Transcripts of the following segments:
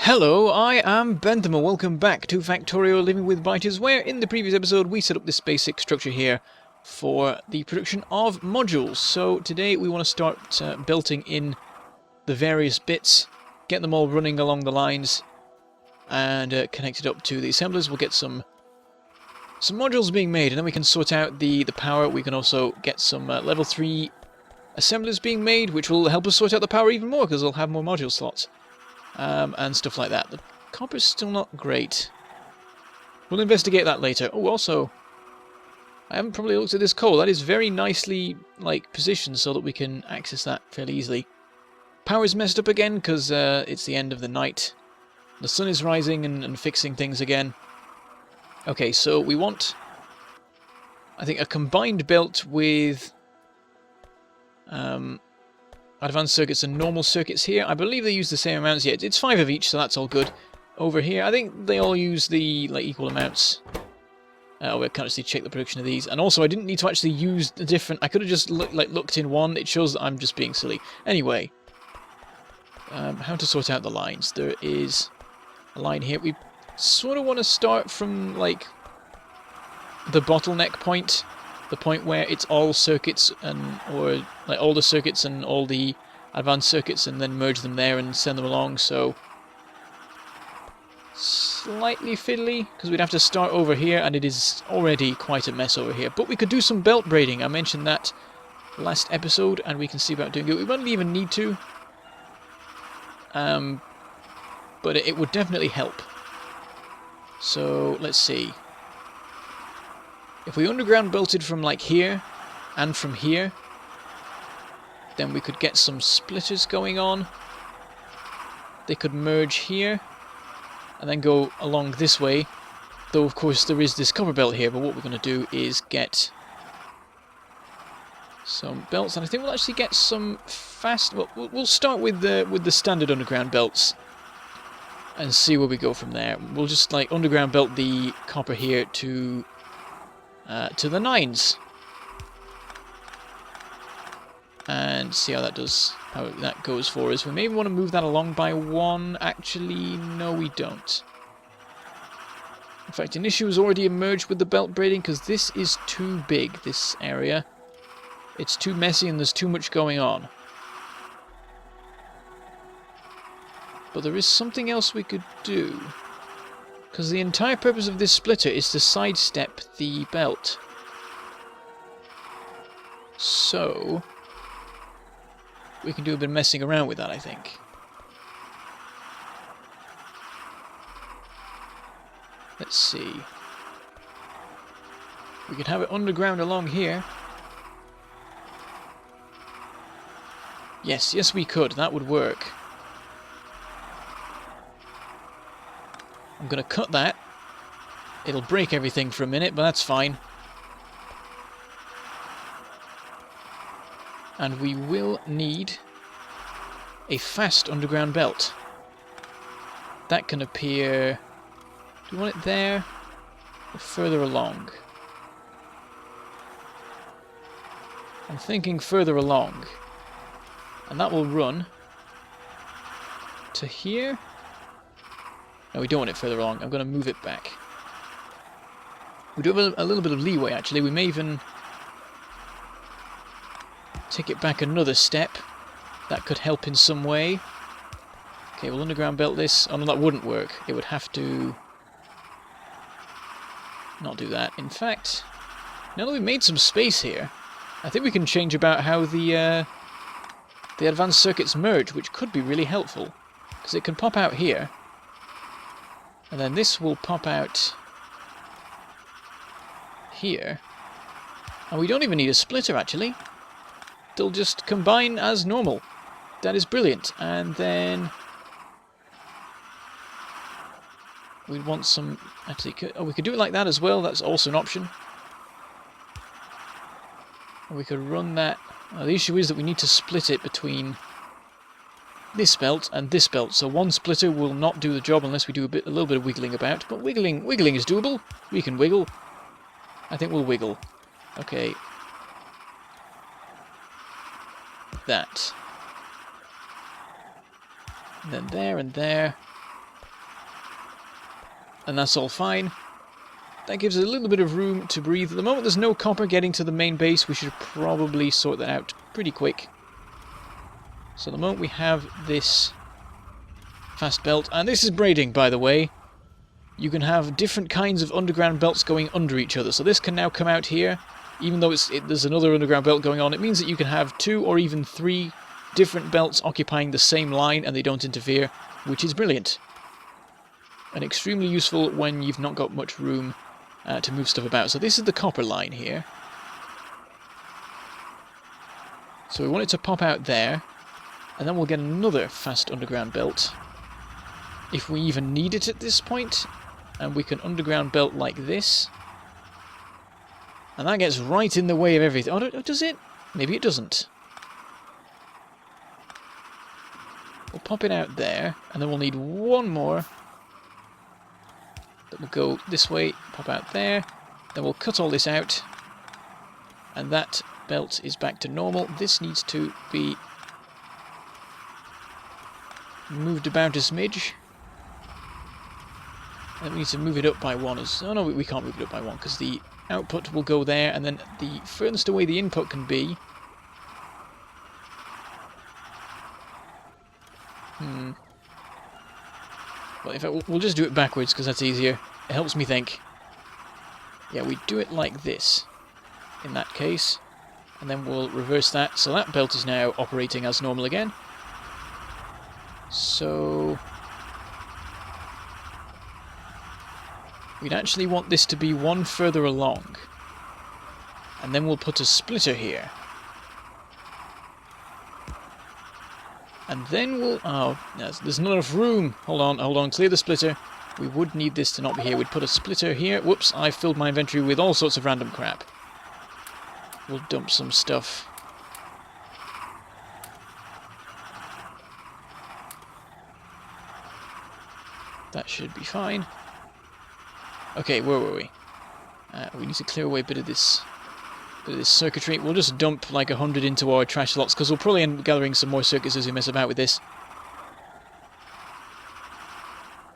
Hello, I am Bentham and welcome back to Factorio Living with Braids, where in the previous episode we set up this basic structure here for the production of modules. So today we want to start building in the various bits, get them all running along the lines and connected up to the assemblers. We'll get some modules being made, and then we can sort out the power. We can also get some level 3 assemblers being made, which will help us sort out the power even more because they'll have more module slots. And stuff like that. The copper's still not great. We'll investigate that later. Oh, also, I haven't probably looked at this coal. That is very nicely, positioned so that we can access that fairly easily. Power's messed up again because it's the end of the night. The sun is rising and fixing things again. Okay, so we want, I think, a combined belt with advanced circuits and normal circuits here. I believe they use the same amounts. Yeah, it's 5 of each, so that's all good. Over here, I think they all use the equal amounts. We can't actually check the production of these. And also, I didn't need to actually use the different. I could have just looked in one. It shows that I'm just being silly. Anyway, how to sort out the lines? There is a line here. We sort of want to start from the bottleneck point. The point where it's all circuits or all the circuits and all the advanced circuits, and then merge them there and send them along. So slightly fiddly because we'd have to start over here, and it is already quite a mess over here. But we could do some belt braiding. I mentioned that last episode, and we can see about doing it. We won't even need to, but it would definitely help. So let's see. If we underground belted from here and from here, then we could get some splitters going on. They could merge here and then go along this way. Though of course there is this copper belt here, but what we're going to do is get some belts, and I think we'll actually get some fast. Well, we'll start with the standard underground belts and see where we go from there. We'll just underground belt the copper here to the 9s and see how that goes for us. We may want to move that along by 1. Actually, no, we don't. In fact, an issue has already emerged with the belt braiding because this is too big, this area. It's too messy and there's too much going on. But there is something else we could do. Because the entire purpose of this splitter is to sidestep the belt. So we can do a bit of messing around with that, I think. Let's see. We could have it underground along here. Yes, we could. That would work. I'm going to cut that. It'll break everything for a minute, but that's fine. And we will need a fast underground belt. That can appear... Do we want it there? Or further along? I'm thinking further along. And that will run to here. No, we don't want it further along. I'm going to move it back. We do have a little bit of leeway, actually. We may even take it back another step. That could help in some way. Okay, we'll underground belt this. Oh, no, that wouldn't work. It would have to not do that. In fact, now that we've made some space here, I think we can change about how the advanced circuits merge, which could be really helpful. Because it can pop out here. And then this will pop out here. And we don't even need a splitter, actually. They'll just combine as normal. That is brilliant. And then we'd want some... Actually, we could do it like that as well. That's also an option. Or we could run that... the issue is that we need to split it between this belt and this belt, so one splitter will not do the job unless we do a little bit of wiggling about. But wiggling is doable. We can wiggle. I think we'll wiggle. Okay. That. And then there and there. and that's all fine. That gives us a little bit of room to breathe. At the moment there's no copper getting to the main base. We should probably sort that out pretty quick. So the moment we have this fast belt, and this is braiding, by the way, you can have different kinds of underground belts going under each other. So this can now come out here, even though there's another underground belt going on. It means that you can have 2 or even 3 different belts occupying the same line and they don't interfere, which is brilliant. And extremely useful when you've not got much room to move stuff about. So this is the copper line here. So we want it to pop out there, and then we'll get another fast underground belt, if we even need it at this point, and we can underground belt like this. And that gets right in the way of everything. Oh, does it? Maybe it doesn't. We'll pop it out there, and then we'll need one more that will go this way, pop out there, then we'll cut all this out, and that belt is back to normal. This needs to be moved about a smidge, and we need to move it up by 1 as... Oh no, we can't move it up by 1, because the output will go there, and then the furthest away the input can be... Well, in fact, we'll just do it backwards, because that's easier. It helps me think. Yeah, we do it like this, in that case. And then we'll reverse that. So that belt is now operating as normal again. So... we'd actually want this to be 1 further along. And then we'll put a splitter here. And then we'll... oh, there's not enough room. Hold on, clear the splitter. We would need this to not be here. We'd put a splitter here. Whoops, I filled my inventory with all sorts of random crap. We'll dump some stuff. That should be fine. Okay, where were we? We need to clear away a bit of this circuitry. We'll just dump like 100 into our trash slots, because we'll probably end up gathering some more circuits as we mess about with this.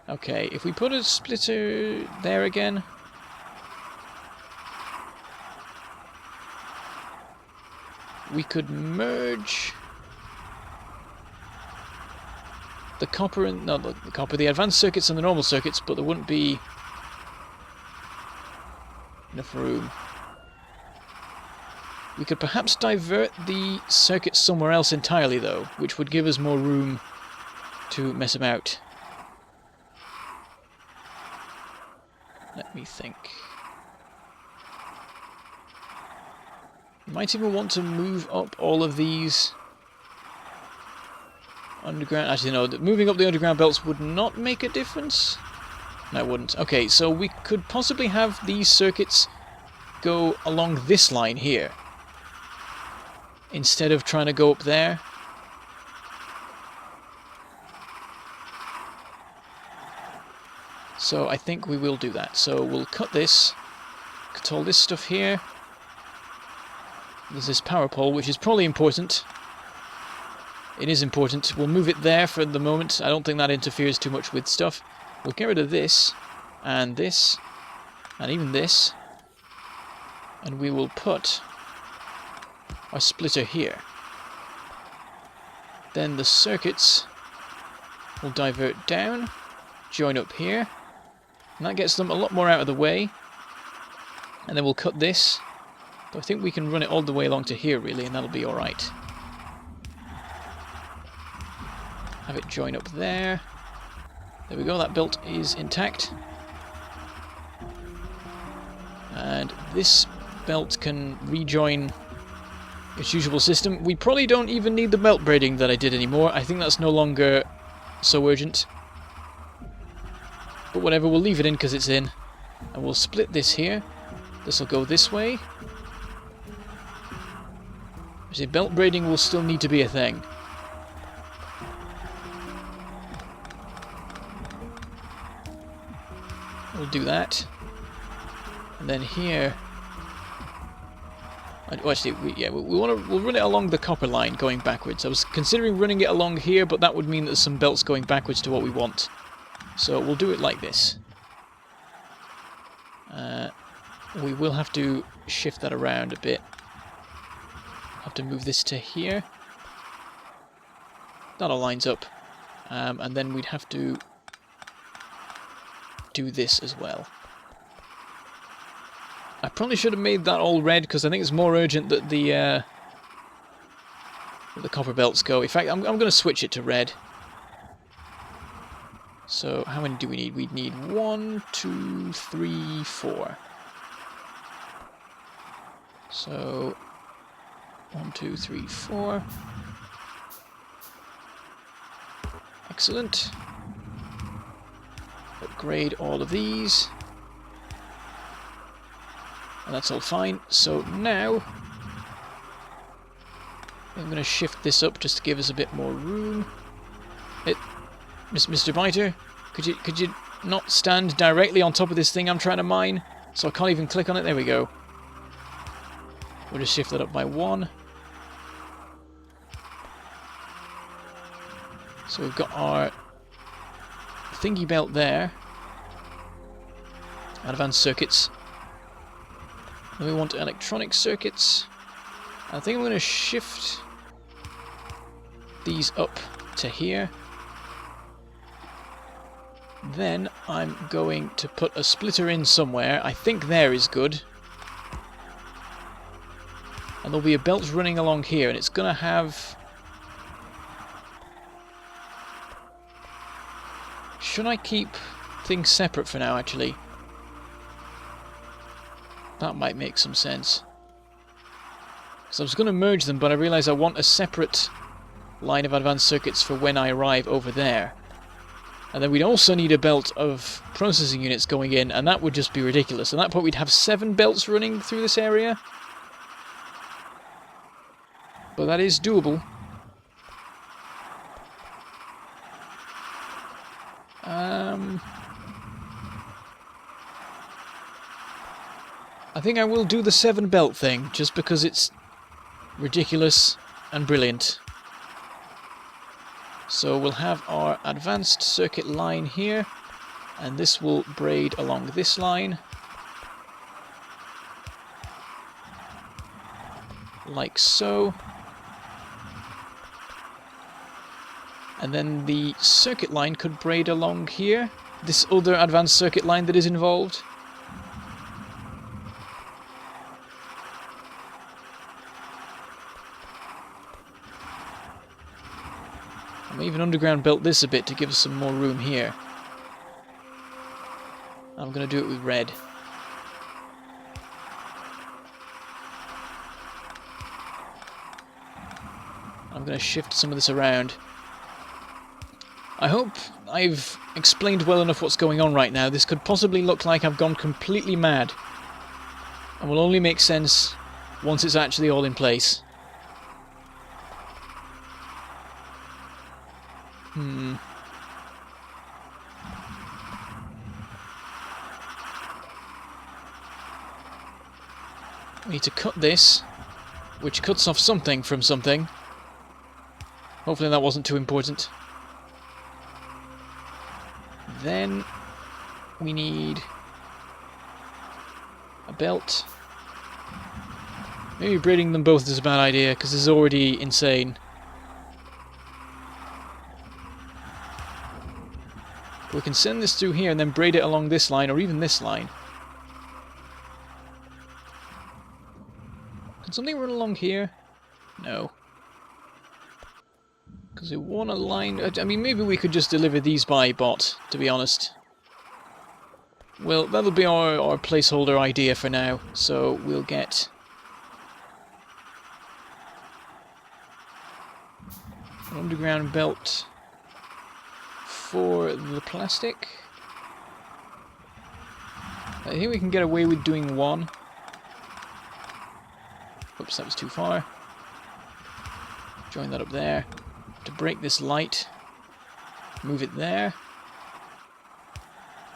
Okay, if we put a splitter there again... we could merge the copper and... no, the copper, the advanced circuits and the normal circuits, but there wouldn't be enough room. We could perhaps divert the circuit somewhere else entirely, though, which would give us more room to mess about. Let me think. You might even want to move up all of these underground... actually, no, moving up the underground belts would not make a difference. No, it wouldn't. Okay, so we could possibly have these circuits go along this line here, instead of trying to go up there. So I think we will do that. So we'll cut this, cut all this stuff here. There's this power pole, which is probably important. It is important. We'll move it there for the moment. I don't think that interferes too much with stuff. We'll get rid of this, and even this. And we will put our splitter here. Then the circuits will divert down, join up here, and that gets them a lot more out of the way. And then we'll cut this. But I think we can run it all the way along to here, really, and that'll be alright. Have it join up there. There we go, that belt is intact. And this belt can rejoin its usual system. We probably don't even need the belt braiding that I did anymore. I think that's no longer so urgent. But whatever, we'll leave it in because it's in. And we'll split this here. This will go this way. See, belt braiding will still need to be a thing. We'll do that. And then here... well, actually, we'll run it along the copper line going backwards. I was considering running it along here, but that would mean there's some belts going backwards to what we want. So we'll do it like this. We will have to shift that around a bit. Have to move this to here. That all lines up. And then we'd have to do this as well. I probably should have made that all red because I think it's more urgent that the copper belts go. In fact, I'm going to switch it to red. So how many do we need? We'd need 1, 2, 3, 4. So 1, 2, 3, 4. Excellent. Upgrade all of these. And that's all fine. So now I'm going to shift this up just to give us a bit more room. Mr. Biter, could you not stand directly on top of this thing I'm trying to mine? So I can't even click on it. There we go. We'll just shift that up by 1. So we've got our thingy belt there. Advanced circuits. Then we want electronic circuits. I think I'm going to shift these up to here. Then I'm going to put a splitter in somewhere. I think there is good. And there'll be a belt running along here, and it's going to have... Should I keep things separate for now, actually? That might make some sense. Because I was going to merge them, but I realised I want a separate line of advanced circuits for when I arrive over there. And then we'd also need a belt of processing units going in, and that would just be ridiculous. At that point we'd have 7 belts running through this area. But that is doable. I think I will do the 7 belt thing, just because it's ridiculous and brilliant. So we'll have our advanced circuit line here, and this will braid along this line. Like so. And then the circuit line could braid along here. This other advanced circuit line that is involved. I may even underground belt this a bit to give us some more room here. I'm going to do it with red. I'm going to shift some of this around. I hope I've explained well enough what's going on right now. This could possibly look like I've gone completely mad. And will only make sense once it's actually all in place. We need to cut this, which cuts off something from something. Hopefully that wasn't too important. Then we need a belt. Maybe braiding them both is a bad idea, because this is already insane. We can send this through here and then braid it along this line, or even this line. Can something run along here? No. Because we want a line... I mean, maybe we could just deliver these by bot, to be honest. Well, that'll be our placeholder idea for now. So we'll get... an underground belt for the plastic. I think we can get away with doing 1. Oops, that was too far. Join that up there. To break this light, move it there.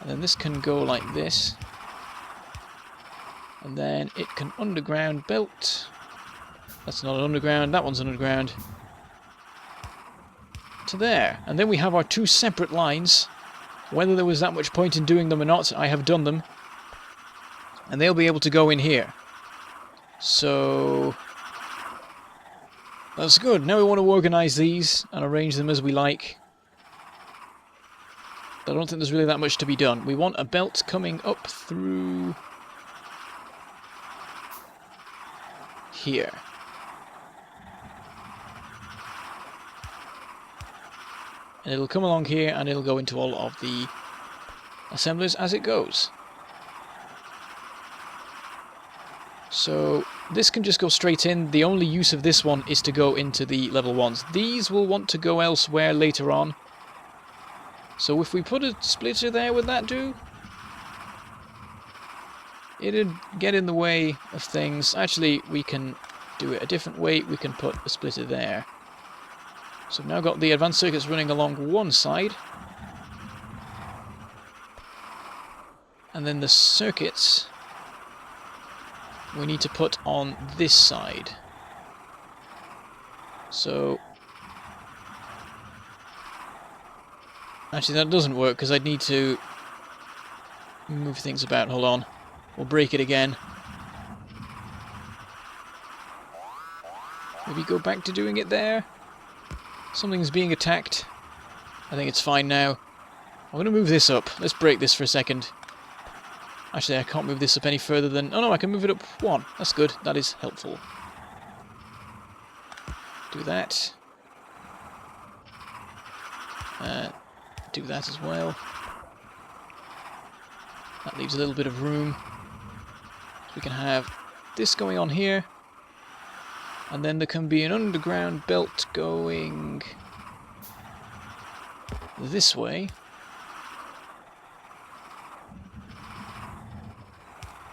And then this can go like this. And then it can underground belt. That's not an underground, that one's an underground. To there. And then we have our 2 separate lines. Whether there was that much point in doing them or not, I have done them. And they'll be able to go in here. So that's good. Now we want to organise these and arrange them as we like. But I don't think there's really that much to be done. We want a belt coming up through here. And it'll come along here and it'll go into all of the assemblers as it goes. So this can just go straight in. The only use of this one is to go into the level 1s. These will want to go elsewhere later on. So if we put a splitter there, would that do? It'd get in the way of things. Actually, we can do it a different way. We can put a splitter there. So we've now got the advanced circuits running along one side. And then the circuits we need to put on this side. So actually that doesn't work because I'd need to move things about. Hold on. We'll break it again. Maybe go back to doing it there. Something's being attacked. I think it's fine now. I'm going to move this up. Let's break this for a second. Actually, I can't move this up any further than... Oh no, I can move it up one. That's good. That is helpful. Do that. Do that as well. That leaves a little bit of room. So we can have this going on here. And then there can be an underground belt going this way.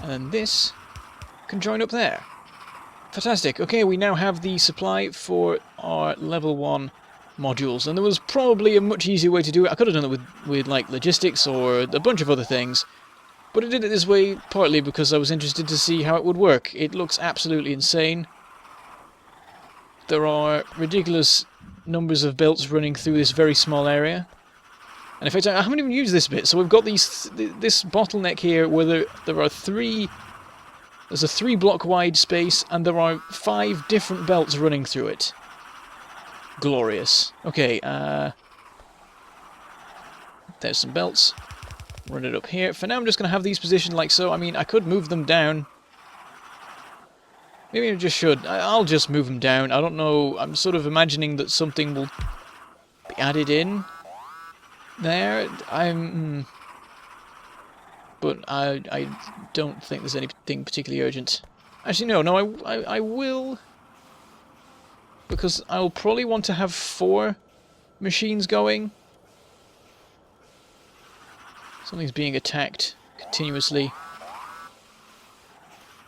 And then this can join up there. Fantastic. Okay, we now have the supply for our level 1 modules. And there was probably a much easier way to do it. I could have done it with like logistics or a bunch of other things. But I did it this way partly because I was interested to see how it would work. It looks absolutely insane. There are ridiculous numbers of belts running through this very small area. And in fact, I haven't even used this bit. So we've got this bottleneck here where there are three... There's a 3 block wide space and there are 5 different belts running through it. Glorious. Okay, there's some belts. Run it up here. For now I'm just going to have these positioned like so. I mean, I could move them down. Maybe I just should. I'll just move them down. I don't know. I'm sort of imagining that something will be added in there. But I don't think there's anything particularly urgent. Actually, no, I will. Because I'll probably want to have 4 machines going. Something's being attacked continuously.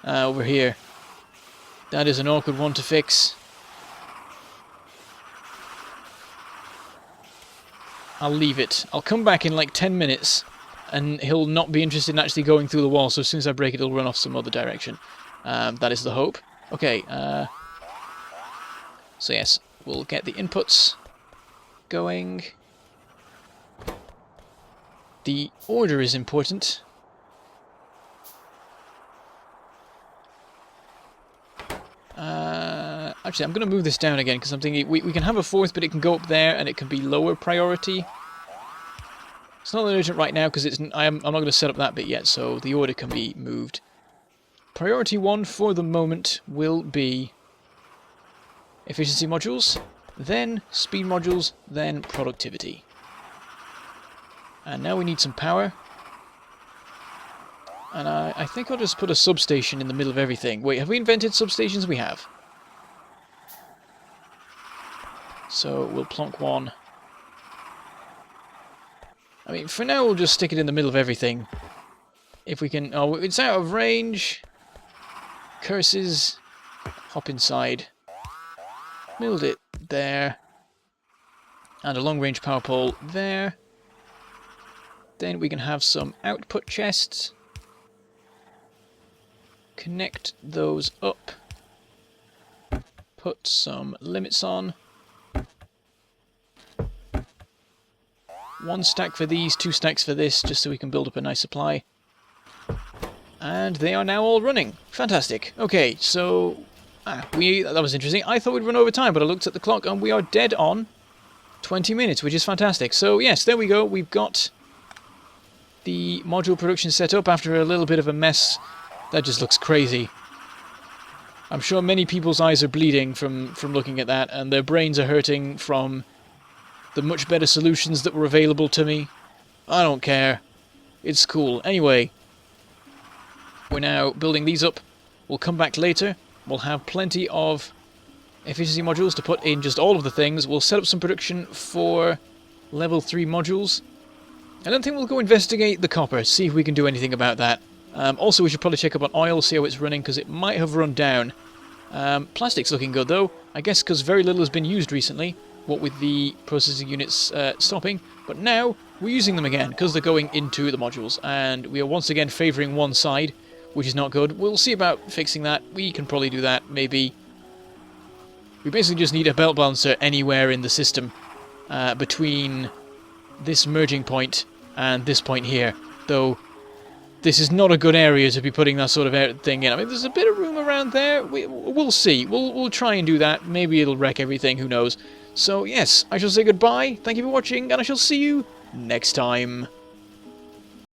Over here. That is an awkward one to fix. I'll leave it. I'll come back in like 10 minutes and he'll not be interested in actually going through the wall, so as soon as I break it, it'll run off some other direction. That is the hope. Okay, so yes, we'll get the inputs going. The order is important. Actually, I'm going to move this down again because I'm thinking we can have a 4th, but it can go up there and it can be lower priority. It's not urgent right now because I'm not going to set up that bit yet, so the order can be moved. Priority 1 for the moment will be efficiency modules, then speed modules, then productivity. And now we need some power. And I think I'll just put a substation in the middle of everything. Wait, have we invented substations? We have. So we'll plonk one. I mean, for now we'll just stick it in the middle of everything. If we can... Oh, it's out of range. Curses. Hop inside. Build it there. And a long-range power pole there. Then we can have some output chests. Connect those up. Put some limits on. 1 stack for these, 2 stacks for this, just so we can build up a nice supply. And they are now all running. Fantastic. Okay, so... that was interesting. I thought we'd run over time, but I looked at the clock and we are dead on 20 minutes, which is fantastic. So yes, there we go. We've got the module production set up after a little bit of a mess. That just looks crazy. I'm sure many people's eyes are bleeding from looking at that, and their brains are hurting from the much better solutions that were available to me. I don't care. It's cool. Anyway, we're now building these up. We'll come back later. We'll have plenty of efficiency modules to put in just all of the things. We'll set up some production for level 3 modules. I don't think we'll go investigate the copper, see if we can do anything about that. Also, we should probably check up on oil, see how it's running, because it might have run down. Plastic's looking good, though. I guess because very little has been used recently, what with the processing units stopping. But now, we're using them again, because they're going into the modules. And we are once again favouring one side, which is not good. We'll see about fixing that. We can probably do that, maybe. We basically just need a belt balancer anywhere in the system between this merging point and this point here. Though, this is not a good area to be putting that sort of thing in. I mean, there's a bit of room around there. We'll see. We'll try and do that. Maybe it'll wreck everything. Who knows? So, yes, I shall say goodbye. Thank you for watching, and I shall see you next time.